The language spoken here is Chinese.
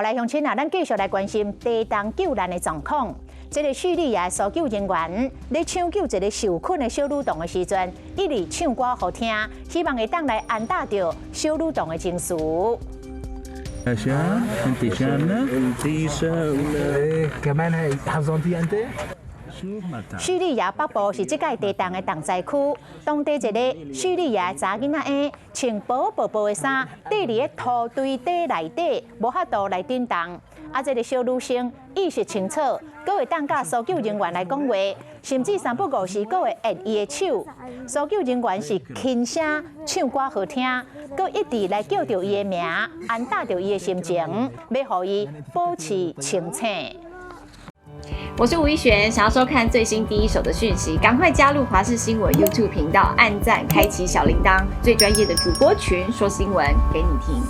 来乡亲啊，咱继续来关心地动救难的状况。这个叙利亚搜救人员咧抢救一个受困的小女童的时阵，一直唱歌好听，希望会当来安打到小女童的情绪。叙利亚北部是这届地震的重灾区，当地一个叙利亚查囡仔穿薄薄的衫，缀伫个土堆底内底，无法度来震动。这个小女生意识清楚，阁会当甲搜救人员来讲话，甚至三不五时阁会握伊的手。搜救人员是轻声唱歌好听，阁一直来叫着伊的名，安打着伊的心情，要互伊保持清醒。我是吴一璇，想要收看最新第一手的讯息，赶快加入华视新闻 YouTube 频道，按赞，开启小铃铛，最专业的主播群说新闻给你听。